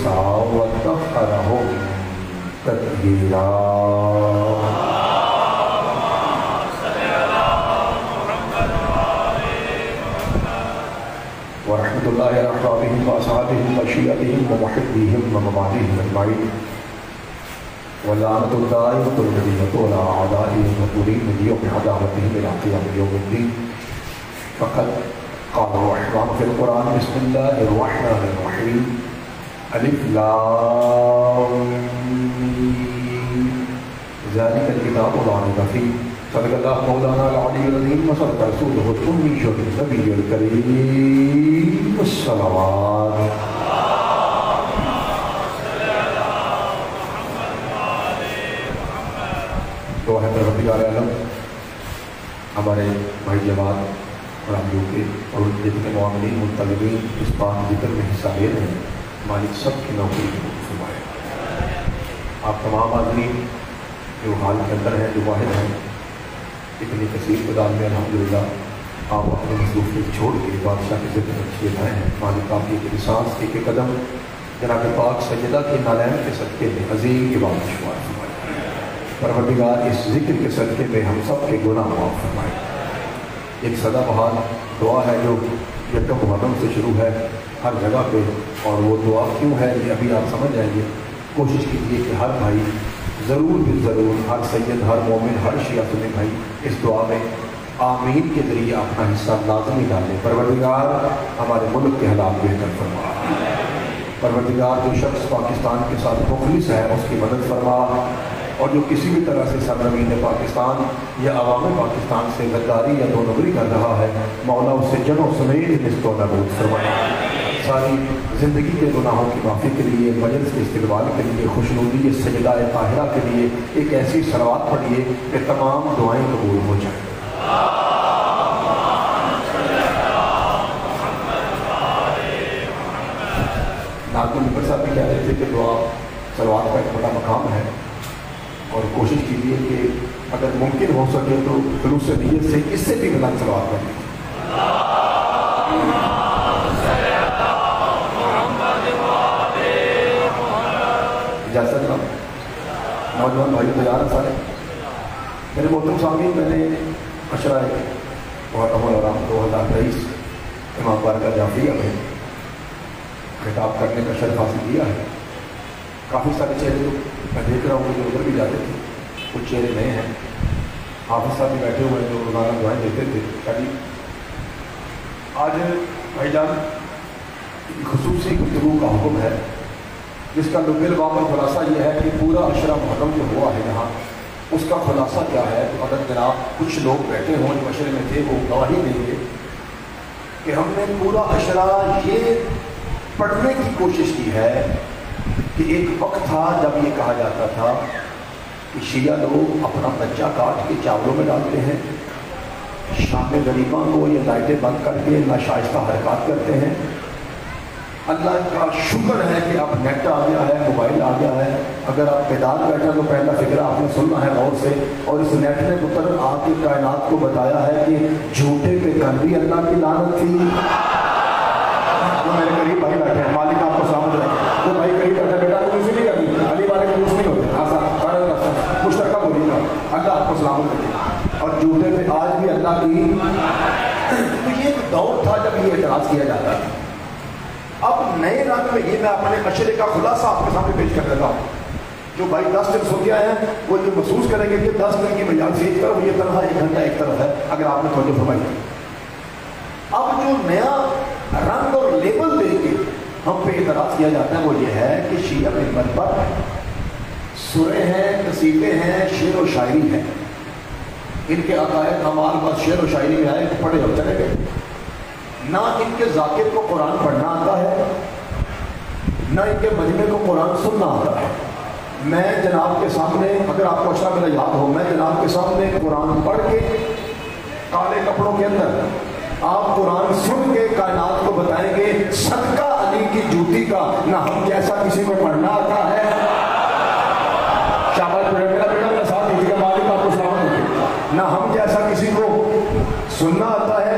عیسیٰ وطہرہم تطہیرا۔ ورحمۃ اللہ علی اصحابہ واصحابہ وشیعتہم ومحبیہم وموالیہم اجمعین، ولعنۃ الدائمۃ الدائمۃ علی اعدائہم وتریم یوم عداوتہم الی قیام یوم الدین۔ فقد قال الرحمن فی القرآن بسم اللہ الرحمن الرحیم الف لام میم ذالک الکتاب لا ریب فیہ صدق اللہ مولانا العلی العظیم وصدق رسولہ الأمی النبی الکریم الصلوات۔ دعا ہے پروردگار عالم ہمارے بھائی جماعت اور ہم لوگ کے اور جتنے معاملین منتظمین اس پاک ذکر میں حصہ لے رہے ہیں، مالک سب کی نوکری کو فرمائے۔ آپ تمام حاضرین جو حال کے اندر ہیں، جو واحد ہیں، اتنی کثیر تعداد میں الحمدللہ آپ اپنے مصروفیت چھوڑ کے بادشاہ کے ذکر میں کیے جائے ہیں۔ مالک آپ کی ایک سانس ایک قدم جناب پاک سیدہ کے نالین کے صدقے میں عظیم عبادت شمار فرمائے۔ پروردگار اس ذکر کے صدقے میں ہم سب کے گناہ معاف فرمائے۔ ایک سدا بہار دعا ہے جو یکم محرم سے شروع ہے ہر جگہ پہ، اور وہ دعا کیوں ہے یہ ابھی آپ سمجھ جائیں گے۔ کوشش کیجیے کہ ہر بھائی ضرور بھی ضرور، ہر سید، ہر مومن، ہر شیعہ سنی بھائی اس دعا میں آمین کے ذریعے اپنا حصہ لازمی ڈالیں۔ پروردگار ہمارے ملک کے حالات بہتر فرما۔ پروردگار جو شخص پاکستان کے ساتھ مخلص ہے اس کی مدد فرما، اور جو کسی بھی طرح سے سرزمین پاکستان یا عوام پاکستان سے غداری یا دو نمبری کر رہا ہے، مولا اس سے جنوں سمیت نست و نابود فرمائے۔ ساری زندگی کے گناہوں کی معافی کے لیے، مجلس کے استقبال کے لیے، خوشنودی سجدہ طاہرہ کے لیے ایک ایسی صلوات پڑھیے کہ تمام دعائیں قبول ہو جائیں۔ ناظم ممبر صاحب بھی کہہ رہے تھے کہ دعا صلوات کا ایک بڑا مقام ہے، اور کوشش کیجیے کہ اگر ممکن ہو سکے تو خلوص نیت سے اس سے بھی بلند صلوات کریں۔ اجازت نہ نوجوان بھائی تیار ہیں سارے؟ میرے محترم سامعین، میں نے عشرہ محرم الحرام 2023 امام بارگاہ جعفریہ میں خطاب کرنے کا شرف حاصل کیا ہے۔ کافی سارے چہرے میں دیکھ رہا ہوں جو ادھر بھی جاتے تھے، کچھ چہرے نئے ہیں۔ حافظ صاحب بھی بیٹھے ہوئے ہیں جو روزانہ دعائیں دیتے تھے۔ کبھی آج بھائی جان خصوصی گفتگو کا حکم ہے، جس کا بالواقع خلاصہ یہ ہے کہ پورا عشرہ محرم جو ہوا ہے یہاں، اس کا خلاصہ کیا ہے۔ تو اگر جناب کچھ لوگ بیٹھے ہوں جو عشرے میں تھے وہ گواہی دیں گے کہ ہم نے پورا عشرہ یہ پڑھنے کی کوشش کی ہے کہ ایک وقت تھا جب یہ کہا جاتا تھا کہ شیعہ لوگ اپنا بچہ کاٹ کے چاولوں میں ڈالتے ہیں، شام غریباں کو یہ لائٹیں بند کر کے ناشائستہ حرکات کرتے ہیں۔ اللہ کا شکر ہے کہ اب نیٹ آ گیا ہے، موبائل آ گیا ہے۔ اگر آپ بیدار بیٹھے تو پہلا فکرہ آپ نے سننا ہے غور سے، اور اس نیٹ نے پتر آپ کی کائنات کو بتایا ہے کہ جھوٹے پہ کل بھی اللہ کی لعنت تھی۔ جو میرے قریب بھائی بیٹھے ہیں، مالک آپ کو سامنے رکھے، وہ بھائی قریب بیٹھے، بیٹا تو کسی نہیں کرنی، علی والے کے دوست نہیں ہوتے، آسان مشترکہ بولیے گا، اللہ آپ کو سلامت رکھے۔ اور جھوٹے پہ آج بھی اللہ کی، تو یہ ایک دور تھا جب یہ اعتراض کیا جاتا تھا۔ اب نئے رنگ میں یہ میں اپنے عشرے کا خلاصہ آپ کے سامنے پیش کر دیتا ہوں۔ جو بھائی 10 دن سو کے آئے ہیں وہ یہ محسوس کریں گے کہ 10 دن کی میدان سے ایک طرف، یہ طرح 1 گھنٹہ ایک طرف ہے، اگر آپ نے توجہ فرمائی۔ اب جو نیا رنگ اور لیبل دے کے ہم پہ اعتراض کیا جاتا ہے وہ یہ ہے کہ شیعہ ممبر پر سورے ہیں، قصیدے ہیں، شعر و شاعری ہے۔ ان کے عقائد اعمال بس شعر و شاعری میں آئے تو پڑھے اور چلے گئے۔ نہ ان کے ذاکر کو قرآن پڑھنا آتا ہے، نہ ان کے مجمع کو قرآن سننا آتا ہے۔ میں جناب کے سامنے، اگر آپ کو عشرہ میرا یاد ہو، میں جناب کے سامنے قرآن پڑھ کے کالے کپڑوں کے اندر آپ قرآن سن کے کائنات کو بتائیں گے صدقہ علی کی جوتی کا، نہ ہم جیسا کسی کو پڑھنا آتا ہے۔ شاباش میرا بیٹا، میں ساتھ دیجیے گا، مالک آپ کو سلامت رکھے۔ نہ ہم جیسا کسی کو سننا آتا ہے،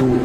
2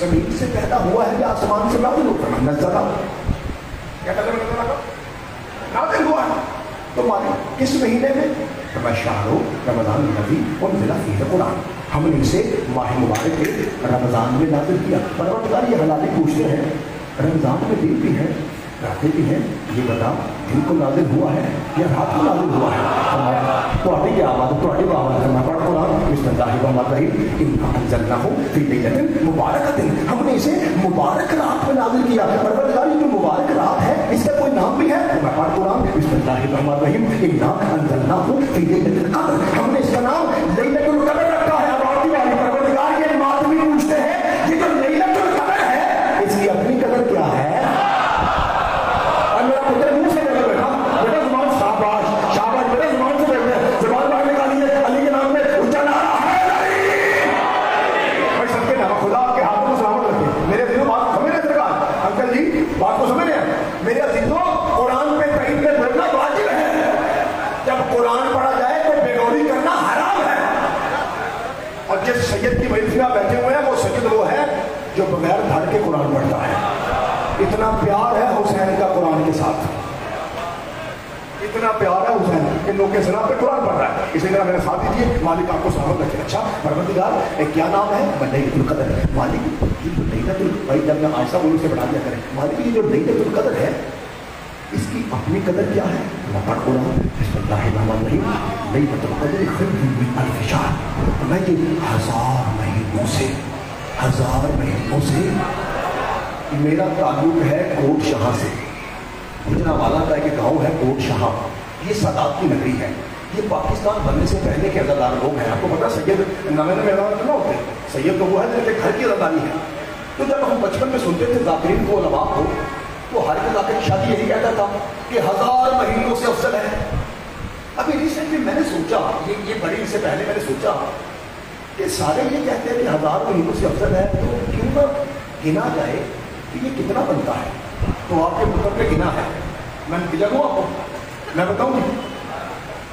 زمین سے پیدا ہوا ہے یا آسمان سے نازل ہوا ہے؟ نزلہ کیا نازل ہوا ہے. تو مالک کس مہینے میں؟ شہر رمضان الذی انزل فیہ القرآن، ہم نے اسے ماہ مبارک کے رمضان میں نازل کیا. پروردگار یہ حلالی پوچھتے ہیں رمضان میں دن بھی ہے راتیں بھی ہیں، یہ بتا دن کو نازل ہوا ہے یا رات کو نازل ہوا ہے؟ تو آتی کیا آواز تو آتی وہ آواز ہے پڑھ قرآن بسم اللہ الرحمن الرحیم انا انزلناہ فی لیلۃ مبارکۃ، ہم نے اسے مبارک رات میں نازل کیا. پروردگار یہ جو مبارک رات ہے اس کا کوئی نام بھی ہے؟ میں پڑھ قرآن بسم اللہ الرحمن الرحیم انا انزلناہ فی لیلۃ القدر، ہم نے اس کا نام لیلۃ القدر رکھا ہے. پروردگار یہ بات بھی پوچھتے ہیں یہ جو لیلۃ القدر ہے اس کی اپنی قدر کیا ہے؟ بات کو سمجھ رہے ہیں میرے عزیزوں؟ قرآن پہ تائید میں بولنا واجب ہے. جب قرآن پڑھا جائے تو بےغوری کرنا حرام ہے. اور جس سید کی محفل میں بیٹھے ہوئے ہیں وہ سید وہ ہے جو بغیر دھڑ کے قرآن پڑھتا ہے. اتنا پیار ہے حسین کا قرآن کے ساتھ، اتنا پیار ہے حسین ان لوگوں کے سلام پہ قرآن پڑھ رہا ہے. اسی طرح میرے ساتھ دیجیے مالک آپ کو سلامت رکھے. اچھا پروردگار کیا نام ہے؟ لیلۃ القدر. مالک لیلۃ بھائی جب میں عائشہ بولوں سے بڑھا دیا کریں مالک یہ جو لیلۃ القدر ہے اس کی اپنی قدر کیا ہے؟ میں پڑھ قرآن بسم اللہ الرحمن الرحیم لیلۃ القدر خیر من الف شہر، میں یہ ہزار مہینوں سے میرا تعلق ہے کوٹ شاہ سے. مجھے والا کا ایک گاؤں ہے کوٹ شاہ، یہ سادات کی نگری ہے. یہ پاکستان بننے سے پہلے کے عزادار لوگ ہیں. آپ کو پتا سید نمے میدان نہ ہوتے، سید تو وہ ہے جن کے گھر کی عزاداری ہے. تو جب ہم بچپن میں سنتے تھے ذاکرین کو علماء کو تو ہر ایک ذاکر کی شادی یہی کہتا تھا کہ 1000 مہینوں سے افضل ہے. ابھی ریسنٹلی میں نے سوچا یہ بڑی سے پہلے میں نے سوچا کہ سارے یہ کہتے ہیں کہ 1000 مہینوں سے افضل ہے تو کیوں نہ گنا جائے کہ یہ کتنا بنتا ہے. تو آپ کے مطلب پہ گنا ہے. میں نتیجہ دوں آپ کو، میں بتاؤں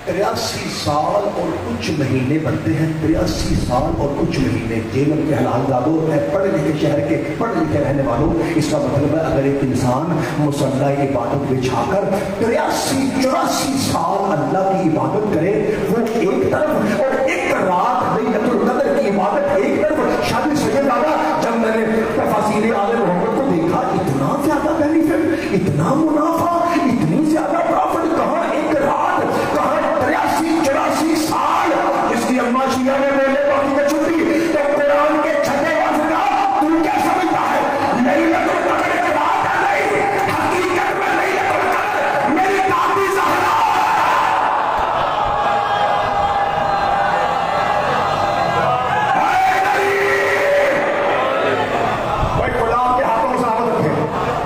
83 سال اور کچھ مہینے بنتے ہیں. 83 سال اور کچھ مہینے. جیلن کے حلال زادوں پڑھے لکھے شہر کے پڑھے لکھے رہنے والوں، اس کا مطلب ہے اگر ایک انسان مصلی عبادت بچھا کر 83-84 سال اللہ کی عبادت کرے وہ ایک طرف، اور ایک رات لیلۃ القدر کی عبادت ایک طرف. شادی سے زیادہ جب میں نے تفاسیر آل محمد کو دیکھا اتنا زیادہ بینیفٹ، اتنا منافع، اتنی زیادہ پرافٹ کہاں ایک رات، کہاں 83-84 سال. جس کی اما شیعہ میں میلے باقی میں چھٹی تو قرآن کے چھٹے وقت کا تو کیا سمجھتا ہے؟ لیلۃ القدر ایک رات ہے نہیں، حقیقت میں لیلۃ القدر میری دادی زہرا. بھائی خدا آپ کے ہاتھوں میں سلامت رکھے.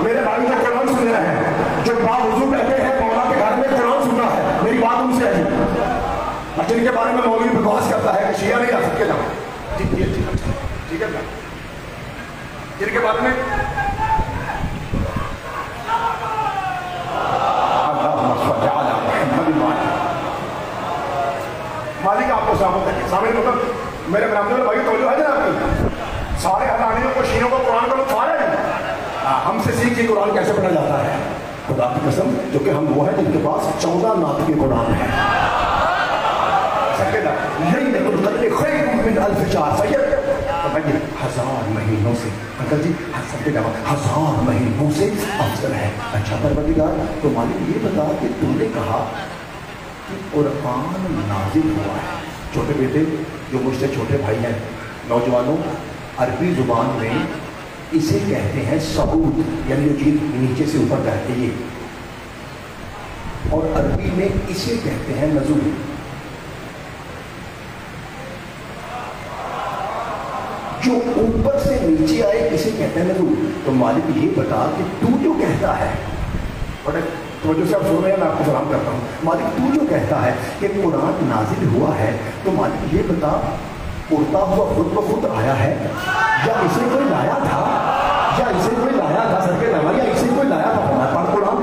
میرے بھائی جو قرآن سن رہے ہیں، جو باوضو کہتے ہیں مولا کے گھر میں قرآن سننا ہے، میری بات ان سے ہے جن کے بارے میں مولوی بکواس کرتا ہے کہ شیعہ نہیں رہ سکتے. ٹھیک ہے جن کے بارے میں مالک آپ کو سلامت رکھے. سامنے مطلب میرے برامدے بھائی توجہ ہے نا آپ کی. سارے حقانیوں کو شیعوں کو قرآن کا لطف آ رہے ہیں. ہم سے سیکھ قرآن کیسے پڑھا جاتا ہے. خدا کی قسم جو کہ ہم وہ ہیں جن کے پاس 14 نعت کے قرآن ہیں. لیلۃ القدر خیر من الف شہر. سید 1000 مہینوں سے انکل جی 1000 مہینوں سے افضل ہے. اچھا پروردگار تو مالک یہ بتا کہ تم نے کہا کہ قرآن نازل ہوا ہے. چھوٹے بیٹے جو مجھ سے چھوٹے بھائی ہیں، نوجوانوں، عربی زبان میں اسے کہتے ہیں صعود، یعنی جو چیز نیچے سے اوپر کہتے ہیں، اور عربی میں اسے کہتے ہیں نزول. جو اوپر سے نیچے آئے اسے کہتے ہیں نزول. تو مالک یہ بتا کہ تو جو کہتا ہے، تو جو سے آپ سن رہے ہیں میں آپ کو سلام کرتا ہوں، مالک تو جو کہتا ہے کہ قرآن نازل ہوا ہے تو مالک یہ بتا اڑتا ہوا خود بخود آیا ہے یا اسے کوئی لایا تھا، یا اسے کوئی لایا تھا. سر کے یا اسے کوئی لایا تھا. پڑھ قرآن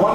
1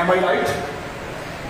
Am I right?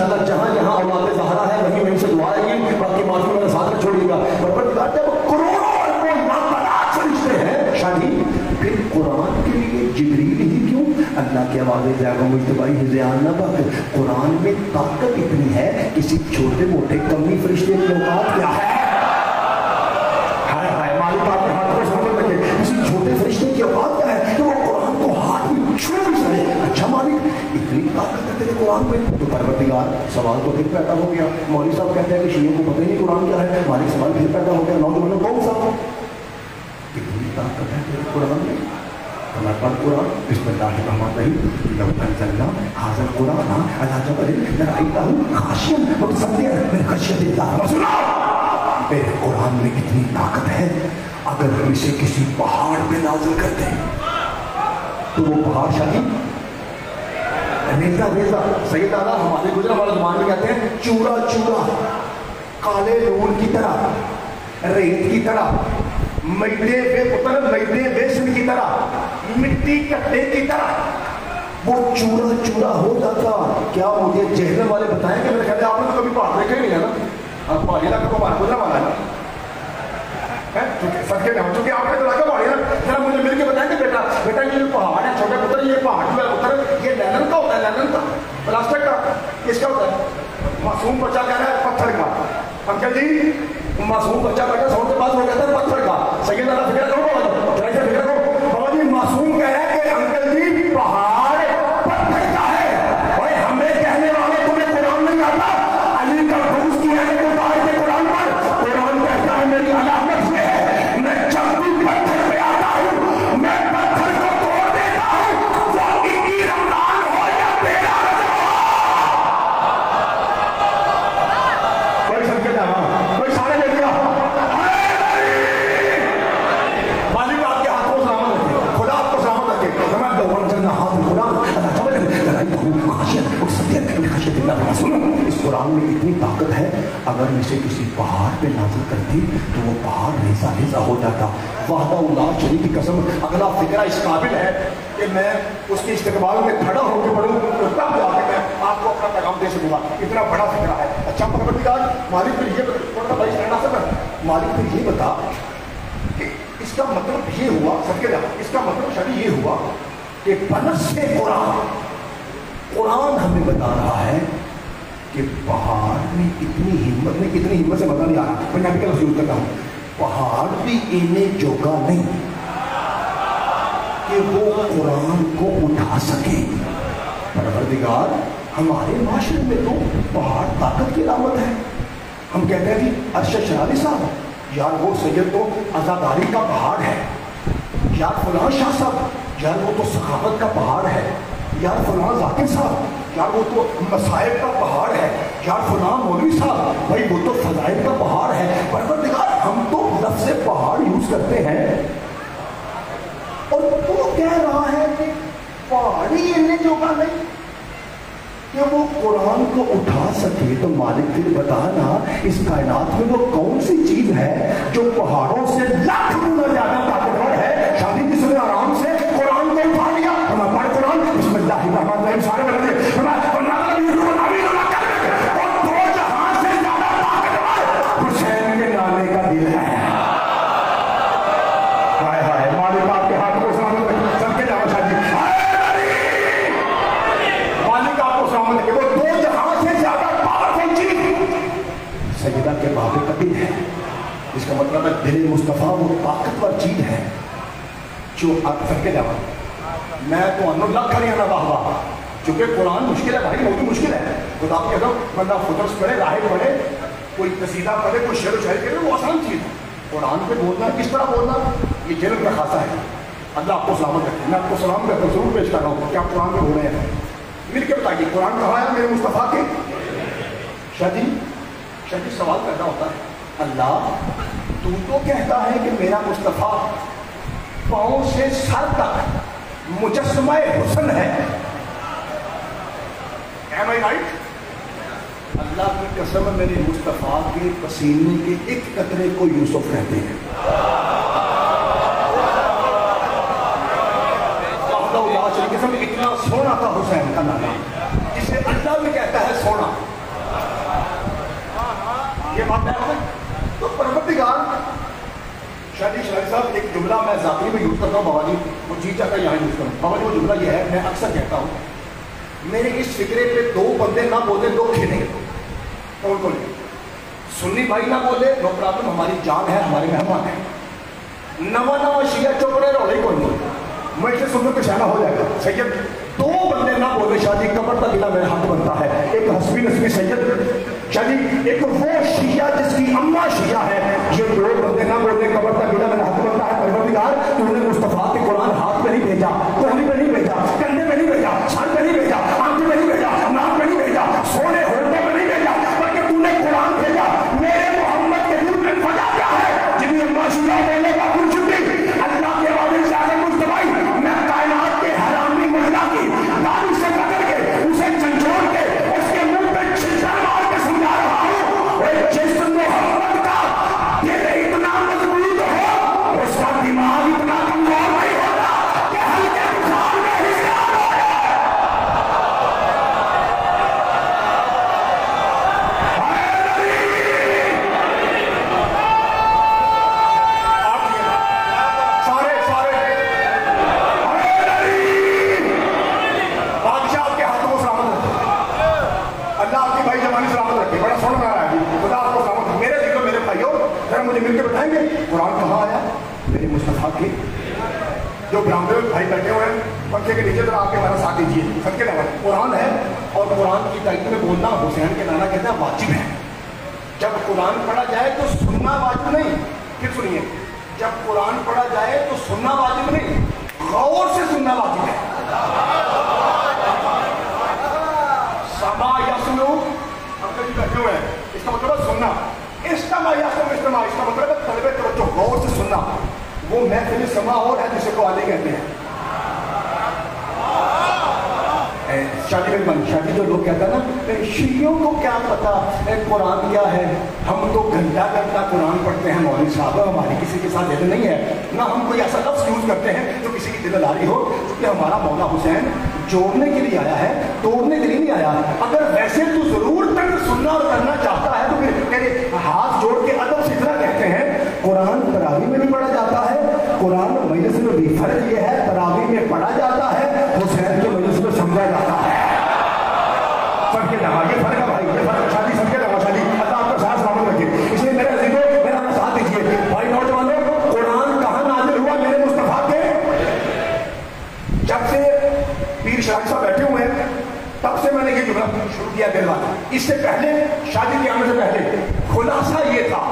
انشاءاللہ جہاں جہاں اولاد زہرا ہے وہیں وہیں سے دعا آئے گی، باقی معافی میرا ساتھ نہ چھوڑیے گا۔ پروردگار جب کروڑوں اربوں لاکھ فرشتے ہیں شادی، پھر قرآن کے لیے جبریل ہی کیوں؟ اللہ کے آواز جاگا مجتبائی ہزیان نہ بک، قرآن میں طاقت اتنی ہے، کسی چھوٹے موٹے کمی فرشتے کی اوقات کیا ہے؟ مالک آپ کے ہاتھ کو سمجھ رکھے، کسی چھوٹے فرشتے کی اوقات کیا ہے کہ وہ قرآن کو ہاتھ میں چھو بھی سکے؟ اچھا مالک اتنی طاقت ہے تیرے قرآن میں، تو پروردگار سوال تو پھر پیدا ہو گیا۔ مولوی صاحب کہتے ہیں کہ شیعوں کو پتہ ہی نہیں قرآن کیا ہے، مالک سوال پھر پیدا ہو گیا، نوجوانوں کون سا کتنی طاقت ہے تیرے قرآن میں؟ ہمارے پاس قرآن بسم اللہ الرحمن الرحیم لو انزلنا ھذا القرآن علی جبل لرأیتہ خاشعا متصدعا من خشیۃ اللہ۔ سنا میرے قرآن میں کتنی طاقت ہے، اگر ہم اسے کسی پہاڑ پہ نازل کرتے ہیں تو وہ پہاڑ شادی ریزہ ریزہ، سید دادا ہمارے گجرا والا زبان میں کہتے ہیں چورا چورا، کالے لون کی طرح، ریت کی طرح، میدے بے پتر میدے بیسن کی طرح، مٹی کٹے کی طرح وہ چورا چورا ہو جاتا۔ کیا مجھے جہلم والے بتائیں کہ میرے خیال آپ نے تو کبھی پہاڑ دیکھے نہیں ہے نا، آپ پہاڑی علاقے کو پہاڑ گزرا والا ہے نا، سب کے نام چونکہ آپ نے تو علاقہ پہاڑی ہے نا، ذرا مجھے مل کے بتائیں کہ بیٹا بیٹا یہ پہاڑ ہے چھوٹے پتر، یہ پہاڑ جو ہے پتر یہ لینن کا ہوتا ہے، لینن کا پلاسٹک کا کس کا ہوتا ہے؟ معصوم بچہ کہہ رہا ہے پتھر کا۔ انکل جی معصوم بچہ بیٹا سو کے بعد وہ کہتا ہے پتھر کا، صحیح ہے نا؟ فکر کرو بابا جی، فکر کرو بابا جی، معصوم کہہ رہا ہے کہ انکل جی پہاڑ پتھر کا ہے۔ بھائی ہمیں کہنے والے تمہیں قرآن نہیں آتا، علی کا روز کی ہے تو آئے قرآن پر، قرآن کہتا ہے میری علامت سے ہے، میں جب بھی پتھر پہ آتا ہوں میں پتھر کو توڑ دیتا ہوں، وہ اکی رمضان ہو یا تیرا رمضان۔ کوئی سب کے جانا کوئی سارے لے لیا مالک آپ کے ہاتھ کو سلامت رکھے، خدا آپ کو سلامت رکھے۔ میں دور جنہ ہاتھ خدا اللہ چمک لڑائی ہوں خاشعا اور سبیت من خشیۃ اللہ۔ سنو اس قرآن میں اتنی طاقت ہے، اگر اسے کسی پہاڑ پہ نازل کرتی تو وہ پہاڑ ریزہ ریزہ ہو جاتا۔ وحدہ اللہ شریف کی قسم اگلا فکرہ اس قابل ہے کہ میں اس کے استقبال میں کھڑا ہو کے پڑھوں تو تب جا کے میں آپ کو اپنا پیغام دے سکوں گا، اتنا بڑا فکرہ ہے۔ اچھا پروردگار مالک پھر یہ بتا بھائی مالک پھر یہ بتا کہ اس کا مطلب یہ ہوا، سب کے جا اس کا مطلب شاید یہ ہوا کہ بنص قرآن ہمیں بتا رہا ہے کہ پہاڑ میں اتنی ہمت نہیں، کتنی ہمت سے مزہ نہیں آ رہا، پنجابی کا لفظ یوز کرتا ہوں، پہاڑ بھی انہیں جوگا نہیں کہ وہ قرآن کو اٹھا سکے۔ پروردگار ہمارے معاشرے میں تو پہاڑ طاقت کی علامت ہے۔ ہم کہتے ہیں کہ ارشد شراری صاحب یار وہ سید تو عزاداری کا پہاڑ ہے، یار فلاں شاہ صاحب یار وہ تو ثقافت کا پہاڑ ہے، یار فلاں ذاکر صاحب یار وہ تو مسائل کا پہاڑ ہے، یار فلاں مولوی صاحب بھائی وہ تو فضائل کا پہاڑ ہے۔ پروردگار ہم تو لفظ پہاڑ یوز کرتے ہیں اور تو کہہ رہا ہے کہ پہاڑی انہیں جوگا نہیں کہ وہ قرآن کو اٹھا سکے۔ تو مالک پھر بتانا اس کائنات میں وہ کون سی چیز ہے جو پہاڑوں سے لاکھ گنا زیادہ طاقتور ہے؟ شادی جس نے آرام سے قرآن کو اٹھا لیا، ہم پڑھ قرآن بسم اللہ الرحمن الرحیم سارے بڑھ دے اور دو جہاں سے زیادہ طاقتور حسین کے نانے کا دل ہے۔ ہائے ہائے مالک آپ کے ہاتھ کو سلامت رکھے، سب کے جاؤ شادی مالک آپ کو سلامت رکھے، وہ دو جہاں سے زیادہ پاورفل چیز سیدہ کے باب کا دل ہے۔ اس کا مطلب ہے دل مصطفیٰ وہ طاقتور چیز ہے جو آپ سب کے جاؤ میں تو انو لکھ کھڑی آنا واہ واہ، چونکہ قرآن مشکل ہے بھائی، موضوع مشکل ہے۔ خدا آپ کہتا ہوں بندہ فطرس پڑھے، راہب پڑھے، کوئی قصیدہ پڑھے، کوئی شعر و شاعری کرے، وہ آسان چیز ہے۔ قرآن پہ بولنا کس طرح بولنا یہ جلد کا خاصہ ہے۔ اللہ آپ کو سلامت رکھے۔ میں آپ کو سلام کرتا ہوں، ضرور پیش کر رہا ہوں کہ آپ قرآن پہ بول رہے ہیں، مل کے بتائیے قرآن کہا ہے میرے مصطفیٰ کے۔ شادی سوال کرنا ہوتا ہے اللہ تو کہتا ہے کہ میرا مصطفیٰ پاؤں سے سر تک مجسمہ حسن ہے، am I right؟ اللہ کی قسم میرے مصطفیٰ کے پسینے کے ایک قطرے کو یوسف کہتے ہیں۔ قسم اتنا سونا تھا حسین کا نانا، جسے اللہ بھی کہتا ہے سونا۔ میں ذاتی میں یوز کرتا ہوں بابا جی، وہ جی چاہتا ہے یہاں یوز کروں بابا جی، وہ جملہ یہ ہے، میں اکثر کہتا ہوں میرے اس فکرے پہ دو بندے نہ بولے، دو کھیلیں گے، کون کون؟ سنی بھائی نہ بولے، نو پرابلم، ہماری جان ہے، ہمارے مہمان ہیں، نوا نوا شیعہ چپ رہے رولے کوئی نہیں، میں اسے سننے پہ شانہ ہو جائے گا سید، دو بندے نہ بولے شادی قبر تک گلا میرا حق بنتا ہے، ایک حسبی نسبی سید شادی، ایک وہ شیعہ جس کی اماں شیعہ ہے، یہ دو بندے نہ بولے قبر تک گلا میرا حق بنتا ہے۔ پروردگار تو نے مصطفیٰ کے قرآن ہاتھ میں نہیں بھیجا، کوہنی پہ نہیں بھیجا، کندھے پہ نہیں بھیجا، سر پہ نہیں بھیجا، آنکھ پہ نہیں بھیجا، ناک پہ نہیں بھیجا، سونے ہوٹوں پہ نہیں بھیجا، بلکہ تو نے قرآن بھیجا۔ میرے محمد کے دل میں وجہ کیا ہے؟ جنہیں اماں شیعہ بولنے کا کچھ بھی اللہ کے والد سے آگے مصطفیٰ، میں کائنات کے حرامی مہلا کی داڑھی سے پکڑ کے اسے جھنجھوڑ کے اس کے منہ پہ چھلکا مار کے سمجھا رہا ہوں، اے جس محمد کا دل اتنا مضبوط ہو، اس کا دماغ اتنا کمزور نہیں ہوتا کہ ہلکے بخار میں ہشیار ہو جائے۔ مجھے مل کے بتائیں گے قرآن کہاں آیا؟ میرے مصطفیٰ کے جو برامدے میں بھائی بیٹھے ہوئے ہیں پنکھے کے نیچے ذرا آ کے ہمارا ساتھ دیجیے، سب کے نام قرآن ہے، اور قرآن کی تائید میں بولنا حسین کے نانا کہتے ہیں واجب ہے۔ جب قرآن پڑھا جائے تو سننا واجب نہیں، پھر سنیے، جب قرآن پڑھا جائے تو سننا واجب نہیں، غور سے سننا واجب ہے۔ سما یسلو ہم کہیں بیٹھے ہوئے ہیں، اس کا مطلب ہے سننا، استماع استماع، اس کا مطلب ہے طلب توجہ، غور سے سننا، وہ محفل سما اور ہے جسے کو آلے کہتے ہیں۔ شادی میں بن شادی جو لوگ کہتا ہے نا شیعوں کو کیا پتا قرآن کیا ہے، ہم تو گھنٹہ گھنٹہ قرآن پڑھتے ہیں مولوی صاحب، ہماری کسی کے ساتھ دل نہیں ہے، نہ ہم کوئی ایسا لفظ یوز کرتے ہیں جو کسی کی دل داری ہو، کیونکہ ہمارا مولا حسین جوڑنے کے لیے آیا ہے، توڑنے کے لیے نہیں آیا۔ اگر ویسے تو ضرور تک سننا اور کرنا چاہتا ہے تو پھر میرے ہاتھ جوڑ کے ادب سے اتنا کہتے ہیں قرآن تراویح میں نہیں پڑھا جاتا ہے، قرآن مجلس میں بھی فرق یہ ہے تراویح میں پڑھا جاتا ہے، حسین کے مجلس میں سمجھا جاتا ہے۔ فرق یہ فرق ہے بھائی، یہ فرق شادی سب کے لگا شادی، اللہ آپ کا ساتھ سلامت رکھے۔ اس لیے میرے عزیزوں میرا ساتھ دیجیے بھائی نوجوانوں، قرآن کہاں نازل ہوا میرے مصطفیٰ کے؟ جب سے پیر شاہی صاحب بیٹھے ہوئے ہیں تب سے میں نے یہ جملہ شروع کیا دل والا، اس سے پہلے شادی کے آنے سے پہلے خلاصہ یہ تھا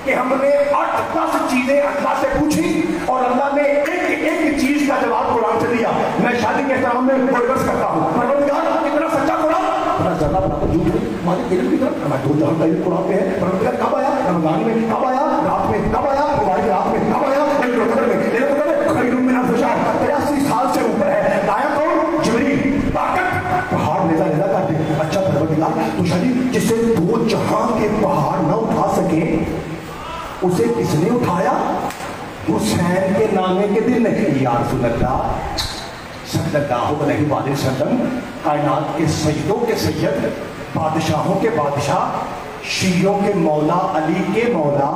کہ ہم نے 8-10 چیزیں اللہ سے پوچھی اور اللہ نے ایک چیز کا جواب قرآن سے دیا۔ میں شادی کے احترام میں پروگرس کرتا ہوں، پروردگار اتنا سچا قرآن زیادہ بڑا جھوٹ ہے، ہمارے علم کی طرف ہمارے 2 جہاں کا علم قرآن پہ ہے۔ پروردگار کب آیا؟ رمضان میں کب آیا؟ رات میں کب آیا؟ ہماری رات میں کب آیا؟ خیر من الف شہر، 83 سال سے اوپر ہے۔ آیا کون؟ جبریل، طاقت پہاڑ لیزا لیزا کر دے۔ اچھا پروردگار تو شادی جسے 2 جہاں کے پہاڑ نہ اٹھا سکے اسے کس نے اٹھایا؟ حسین کے نانے کے دل میں۔ یا رسول اللہ صلی اللہ علیہ وآلہ وسلم، کائنات کے سیدوں کے سید، بادشاہوں کے بادشاہ، شیعوں کے مولا، علی کے مولا،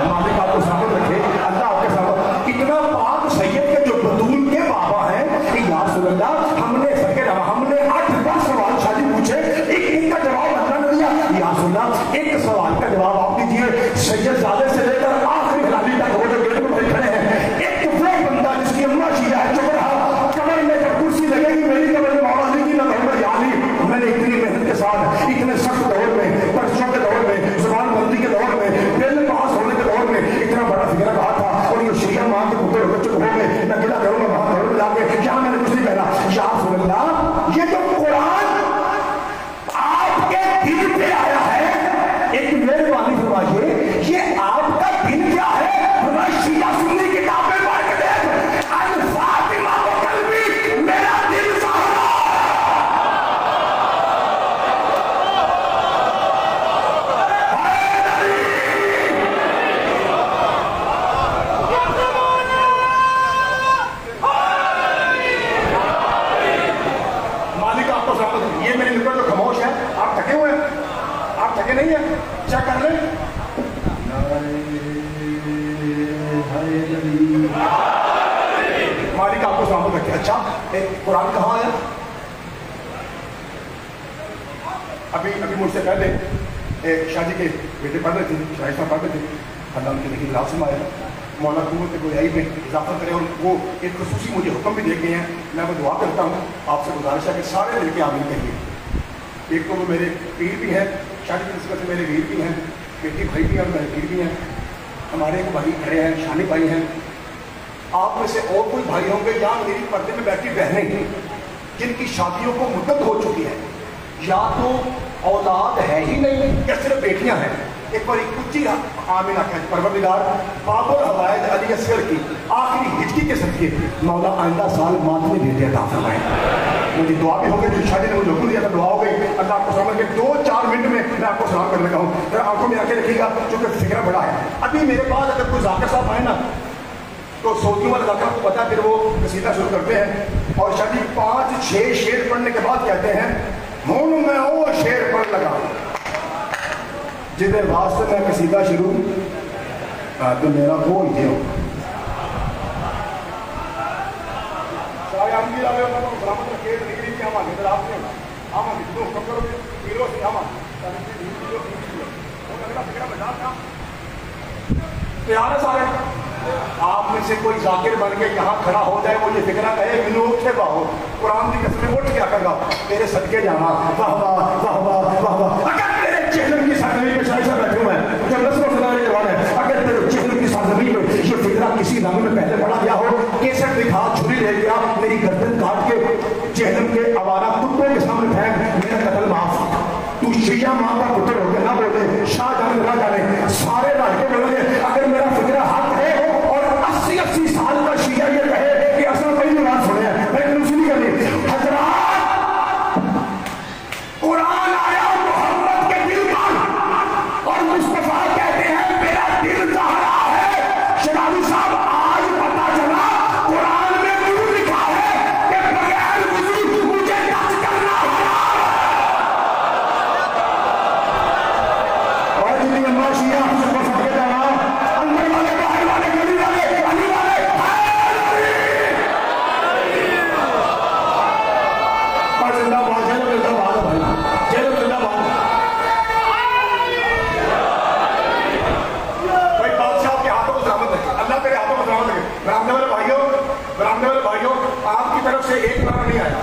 مالک آپ کو ثابت رکھے، اللہ آپ کے ساتھ اتنا پاک سید کے جو بطول کے بابا ہیں کہ یا رسول اللہ ہم نے 8-10 سوال شادی پوچھے، ایک کا جواب اللہ نے دیا۔ یا رسول اللہ ایک سوال کا جواب آپ دیجئے، سید زادے سے لے کر آخری حلالی تک وہ جو گیٹ میں بھائی کھڑے ہیں، ایک وہ بندہ جس کی اماں شیعہ ہے چپ رہا، کمر میں جب کرسی لگے گی میری کمر میں مولا علی کی نہ محمد علی، میں نے اتنی محنت کے ساتھ اتنے سخت دور میں، پرچوں کے دور میں، زبان بندی کے دور میں، دل پاس ہونے کے دور میں اتنا بڑا فکر کہا تھا، اور یہ شیعہ ماں کے پتر ہو چکے ہو گئے، میں گلا کروں گا وہاں کروں جا کے کیا میں نے کچھ نہیں کہنا۔ یا رسول اللہ یہ جو قرآن آپ کے دل پہ آیا ہے، ایک مہربانی فرمائیے، یہ آپ ابھی مجھ سے پہلے شاہ جی کے بیٹے پڑھ رہے تھے، شاہد صاحب پڑھ رہے تھے، اللہ ان کے لیکن لازم آئے مولا قوت گویائی میں اضافہ کرے، اور وہ ایک خصوصی مجھے حکم بھی دے گئے ہیں. میں وہ دعا کرتا ہوں آپ سے گزارش ہے کہ سارے مل کے آمین کہیے. ایک تو وہ میرے پیر بھی ہیں، شاہ جی کی نسبت سے میرے ویر بھی ہیں، بیٹی بھائی بھی ہیں اور میرے پیر بھی ہیں. ہمارے ایک بھائی کھڑے ہیں، شانی بھائی ہیں. آپ میں سے اور کوئی بھائی ہوں گے یا میری پردے میں بیٹھی بہنیں جن کی شادیوں کو مدت ہو چکی ہے، یا تو اولاد ہے ہی نہیں یا صرف بیٹیاں ہیں. ایک بار ایک کچی آمین آخر پروردگار بابر حوائد علی اصغر کی آخری ہجکی کے صدقے مولا آئندہ سال ماتمی بیٹے عطا فرمائیں. مجھے دعا بھی ہو گئی، جو شاید نے مجھے حکم دیا تھا دعا ہو گئی. اللہ آپ کو سلام کے 2-4 منٹ میں آپ کو سلام کرنے لگا ہوں. ذرا آنکھوں میں آ کے رکھیے گا چونکہ فکر بڑا ہے. ابھی میرے پاس اگر کوئی ذاکر صاحب آئے نا تو سعودیوں والے ذاکر کو پتا ہے، پھر وہ قصیدہ شروع کرتے ہیں اور شاید 5-6 شعر پڑھنے کے بعد کہتے ہیں ہوں میں وہ شعر پڑھ لگا جدھر واسطے میں قصیدہ شروع تو میرا وہ ہی دے پیارے سارے آپ میں سے کوئی ذاکر بن کے یہاں کھڑا ہو جائے، وہ یہ فکرہ کہے منو اٹھے باہو قرآن کی قسم اٹھ کے آکر گا تیرے صدقے جانا واہ واہ واہ واہ واہ واہ. اگر تیرے چہلم کی سرزمین پہ شاید صاحب بیٹھے ہوئے ہیں جب نسل و سنانے کے بعد ہے، اگر تیرے چہلم کی سرزمین پہ یہ فکرہ کسی رنگ میں پہلے پڑا گیا ہو، کیسٹ دکھا چھری لے گیا میری گردن کاٹ کے چہلم کے آوارہ کتوں کے سامنے پھینک میرا قتل معاف. تو شیعہ ماں کا پتر ہو کے نہ بولے، شاہ جانے نہ جانے سارے رہ کے بولے اگر میرا فکرہ حق ہے اور 80 سال کا شیعہ یہ کہے کہ اصل پہلی بات سنے ہیں میں نے سنی کرنی. حضرات قرآن آیا محمد کے دل پر اور مصطفیٰ کہتے ہیں میرا دل سہارا ہے. شرابی صاحب آج پتا چلا قرآن میں وضو لکھا ہے کہ بغیر وضو مجھے ٹچ کرنا حرام ہے. اور جنہیں اللہ شیعہ ہم سے پسند کے جانا اندر والے باہر والے گلی والے علی والے آپ کی طرف سے ایک نعرہ نہیں آیا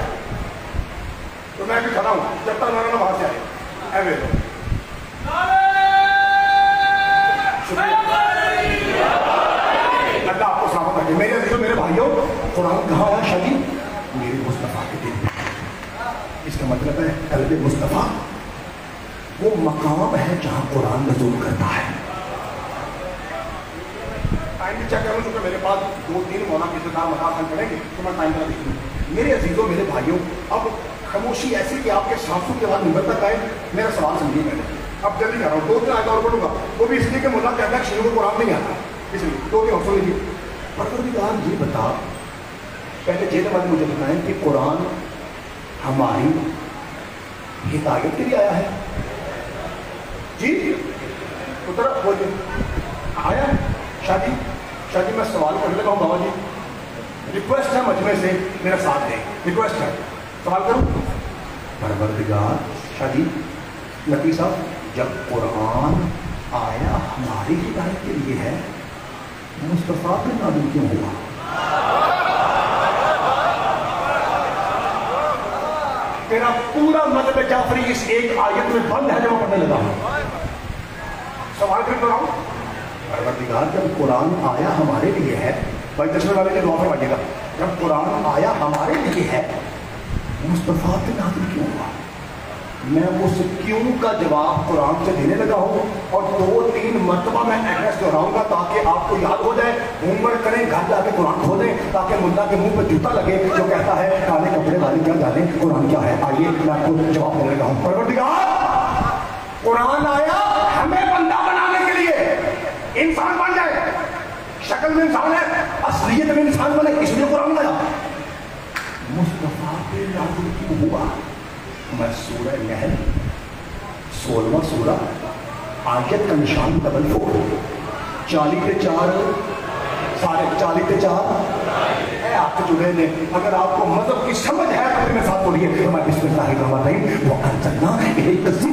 تو میں بھی کھڑا ہوں جب تک نعرہ نہ وہاں سے آئے. اے ویلو اللہ آپ کو سلامت رکھے. میرے عزیزوں میرے بھائیوں قرآن کہاں آیا شاہی میرے مصطفیٰ کے دل. اس کا مطلب ہے قلب مصطفیٰ وہ مقام ہے جہاں قرآن نزول کرتا ہے. ٹائم بھی چیک کروں چونکہ میرے پاس 2-3 مولانا کی صدار مقام پڑیں گے تو میں ٹائم کا دیکھ لوں. میرے عزیزوں میرے بھائیوں اب خاموشی ایسی کہ آپ کے سانسوں کے بعد نمبر تک آئے. میرا سوال سمجھیے میں نے اب جلدی کر رہا ہوں 2-3 آیت اور پڑھوں گا وہ بھی اس لیے کہ مولا کہتا ہے شروع قرآن نہیں آتا اس لیے 2-3 اور سن لیجیے. پروردگار یہ بتا پہلے جیل والے مجھے بتائیں کہ قرآن ہماری ہدایت کے لیے آیا ہے جی اتر بولیے آیا شاہ جی میں سوال کرنے لگا ہوں بابا جی ریکویسٹ ہے مجمع سے میرا ساتھ دیں ریکویسٹ ہے سوال کروں. پروردگار شاہ جی نبی صاحب جب قرآن آیا ہماری ہدایت کے لیے ہے مصطفیٰ پہ نازل کیوں ہوا؟ تیرا پورا مذہب جعفری اس ایک آیت میں بند ہے جو میں پڑھنے لگا ہوں. سوال پھر دہراؤں پروردگار جب قرآن آیا ہمارے لیے ہے بھائی دشمن والے کے دعا فرمائیے گا جب قرآن آیا ہمارے لیے ہے مصطفیٰ پہ نازل کیوں ہوا؟ میں اس کیوں کا جواب قرآن سے دینے لگا ہوں اور 2-3 مرتبہ میں ایڈریس دہراؤں گا تاکہ آپ کو یاد ہو جائے. ہوم ورک کریں گھر جا کے قرآن کھولیں تاکہ ملا کے منہ پہ جوتا لگے جو کہتا ہے کالے کپڑے والی کیا جانے قرآن کیا ہے. آئیے میں آپ کو جواب دینے لگا ہوں. پروردگار قرآن آیا ہمیں بندہ بنانے کے لیے انسان بن جائے. شکل میں انسان ہے اصلیت میں انسان بنے اس لیے قرآن آیا. مصطفیٰ پہ نازل کیوں ہوا؟ میں سورہ نحل 16واں سورہ آیت کا نشان ڈبل 40 پہ 4 سارے 40 پہ 4 اے آپ کے جڑے نے اگر آپ کو مذہب کی سمجھ ہے تو میرے ساتھ بولیے میں بسم اللہ الرحمن الرحیم وَأَنزَلْنَا إِلَيْكَ الذِّكْرَ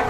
8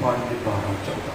5-12-14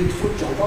114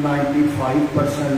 95%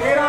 13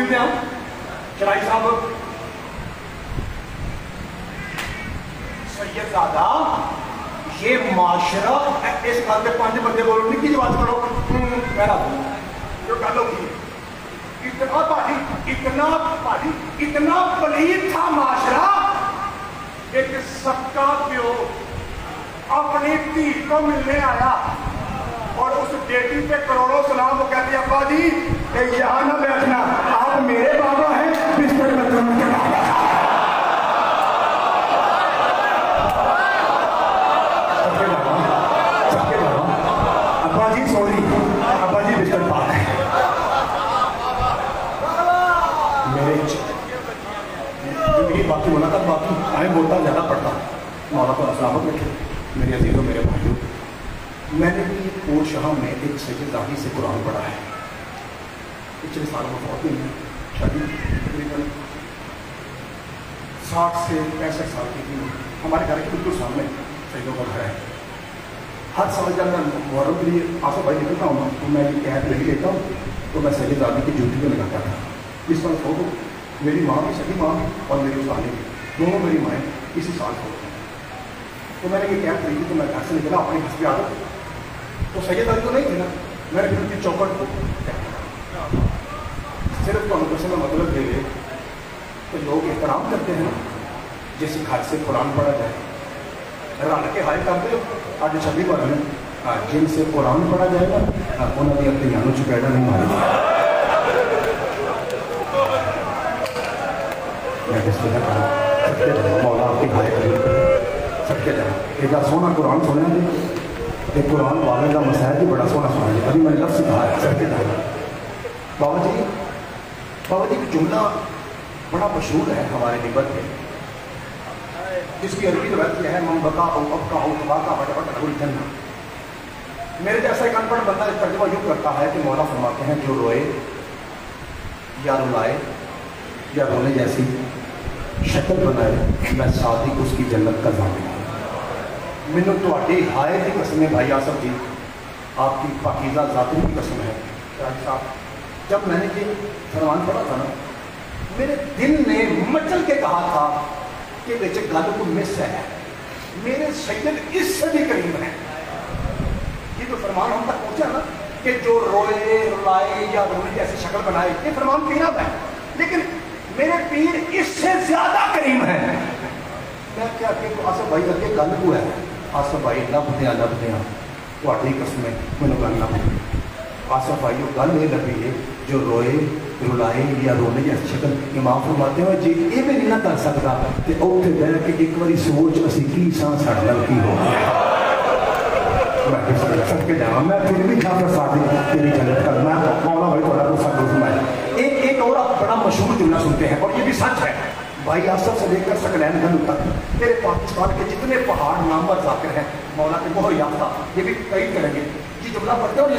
ناظرین دیا چرائی صاحب سید زادہ یہ معاشرہ اس گل کے 5 بندے بولو نہیں کی بات کرو پہلا جو گل ہوگی اتنا پلید تھا معاشرہ ایک سکا پیو اپنی دھی کو ملنے آیا اور اس بیٹی پہ کروڑوں سلام وہ کہتی ہے ابا جی یہاں نہ بیٹھنا آپ میرے بابا ہیں بستر میں تم کے بابا ابا جی سوری ابا جی بستر پاک ہے میرے باقی ملاقات باقی آئیں بولتا زیادہ پڑھتا مولا کو سلامت رکھے میرے عزیزوں میرے بھائیوں میں نے بھی پور شاہ میں ایک سید زادی سے قرآن پڑھا ہے پچھلے سال میں فوت ہوئی شادی تقریباً 60 سے 65 سال کی تھی ہمارے گھر کے بالکل سامنے سیدوں کا گھر ہے ہر سال جب میں محرم کے لیے آصف بھائی نکلتا ہوں تو میں یہ کیب نہیں لیتا ہوں تو میں سید زادی کی جوتی کو لگاتا تھا اس پر فوٹو میری ماں بھی سبھی ماں اور میری استانی بھی دونوں میری مائیں اسی سال فوت ہیں تو میں نے یہ کیب خریدی تو میں گھر سے نکلا اپنی ہنسی عادت تو سید زادی تو نہیں تھی نا میں نے پھر ان کی چوکٹ کو صرف تو ان سے میں مطلب دے گئے تو لوگ احترام کرتے ہیں جس گھر سے قرآن پڑھا جائے رل کے ہائے کرتے آج 26 بار میں جن سے قرآن پڑھا جائے گا انہوں نے اپنے یانوں چپیڑا نہیں ماری میں کس طرح کروں سب کے جائے مولا آپ کی ہائے کریں سب کے جائے ایک سونا قرآن سنیں گے ایک قرآن والے کا مسائل بھی بڑا سونا سنا ہے ابھی میں لفظ سکھا ہے سب کے جائے بابا جی ایک جملہ بڑا مشہور ہے ہمارے نبت میں جس کی عربی روایت یہ ہے من بقا او ابقا او تباقا وجبت له الجنہ میرے جیسا ایک انپڑھ بندہ اس ترجمہ یوں کرتا ہے کہ مولا فرماتے ہیں جو روئے یا رلائے یا رونے جیسی شکل بنائے میں صادق اس کی جنت کا ضامن ہوں مینوں تہاڈی ہائے کی قسم ہے بھائی آصف جی آپ کی پاکیزہ ذاتوں کی قسم ہے صاحب جب میں نے یہ فرمان پڑھا تھا نا میرے دل نے مچل کے کہا تھا کہ بیچے گل کو مس ہے میرے سید اس سے بھی قریب ہے یہ تو فرمان ہم تک پہنچا نا کہ جو روئے رلائے یا رونے جیسی شکل بنائے یہ فرمان پیرا ہے لیکن میرے پیر اس سے زیادہ قریب ہے میں کیا کہ آصف بھائی کر کے گل کو ہے آصف بھائی لب دیا تھوڑی قسم ہے مجھے گل نہ آصف بھائی وہ گل یہ لگی ہے جو روئے رلائے یا رونے جیسی شکل امام فرماتے ہیں جی یہ بھی نہیں کر سکتا کہ اوتھے بہ کے ایک باری سوچ اسی کی سان ساڑھ نال کی ہو میں سب کے جانا میں پھر بھی جافر صادق تیری جنت کر میں مولا بھائی تھوڑا کو سب فرمائے ایک اور بڑا مشہور جملہ سنتے ہیں اور یہ بھی سچ ہے بھائی آصف سے لے کر سکلین گنج تک میرے پاکستان کے جتنے پہاڑ نامور ذاکر ہیں مولا کے مہر یافتہ یہ بھی کئی کریں گے یہ جملہ پڑھتے ہیں اور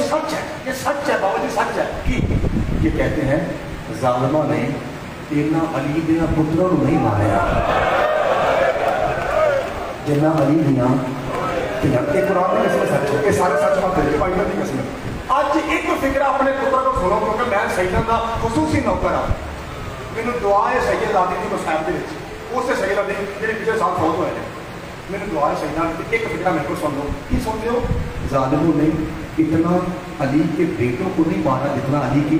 یہ سچ ہے بابا جی سچ ہے کہ یہ کہتے ہیں ظالمہ نے اینا علی دیا پتروں نہیں ماریا جنا علی دیا ایک قرآن میں قسم سچ ہے یہ سارے سچ بات ہے بھائی کی قسم ہے آج ایک فکر اپنے پتر کو سنو کیونکہ میں سیدہ کا خصوصی نوکر ہوں مینوں دعا ہے سید آدی کی مصائب کے اس سے سید آدی جی پچھلے سال فوت ہوئے ہیں مینوں دعا ہے سیدہ ایک فکرہ میرے کو سن لو کی سنتے ہو ظالموں نے اتنا علی کے بیٹوں کو نہیں مارا جتنا علی کی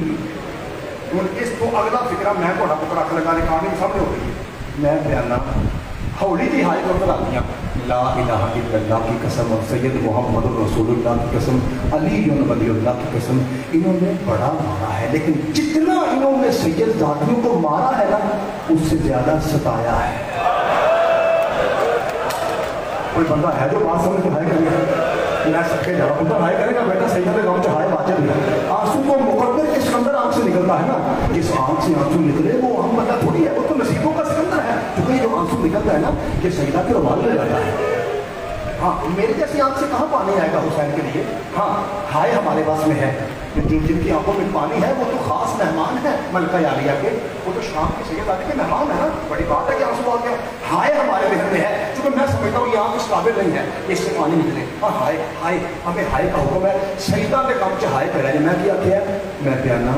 اس کو اگلا فکرہ میں تھوڑا پتر رکھ لگا ریکارڈنگ سامنے ہو رہی ہے میں بیانہ ہولی کی ہائی کر کر آتی ہیں لا الہ الا اللہ کی قسم اور سید محمد رسول اللہ کی قسم علی ولی اللہ کی قسم انہوں نے بڑا مارا ہے لیکن جتنا انہوں نے سید زادیوں کو مارا ہے نا اس سے زیادہ ستایا ہے کوئی بندہ ہے جو بات سمجھ کے ہائے کرے میں سب کے جواب ادھر ہائے کرے گا بیٹا سید کے گاؤں چاہے واجب ہے آنسو کو مقدر کے سکندر آنکھ سے نکلتا ہے نا جس آنکھ سے آنسو نکلے وہ عام بندہ تھوڑی ہے وہ تو نصیبوں کا سکندر ہے کیونکہ جو آنسو نکلتا ہے نا یہ سیدہ کے رومال میں جاتا ہے ہاں میری جیسی آنکھ سے کہاں پانی آئے گا حسین کے لیے ہاں ہائے ہمارے پاس میں ہے جن کی آنکھوں میں پانی ہے وہ تو خاص مہمان ہے ملکہ عالیہ کے وہ تو شام کی سید آدھی کے مہمان ہے نا بڑی بات ہے کہ آنسو آ گیا ہائے ہمارے ذہن میں ہے چونکہ میں سمجھتا ہوں یہ آنکھ اس قابل نہیں ہے اس سے پانی نکلے ہاں ہائے ہمیں ہائے کا حکم ہے سیدہ کے کام سے ہائے کرے میں کیا میں بیانہ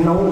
9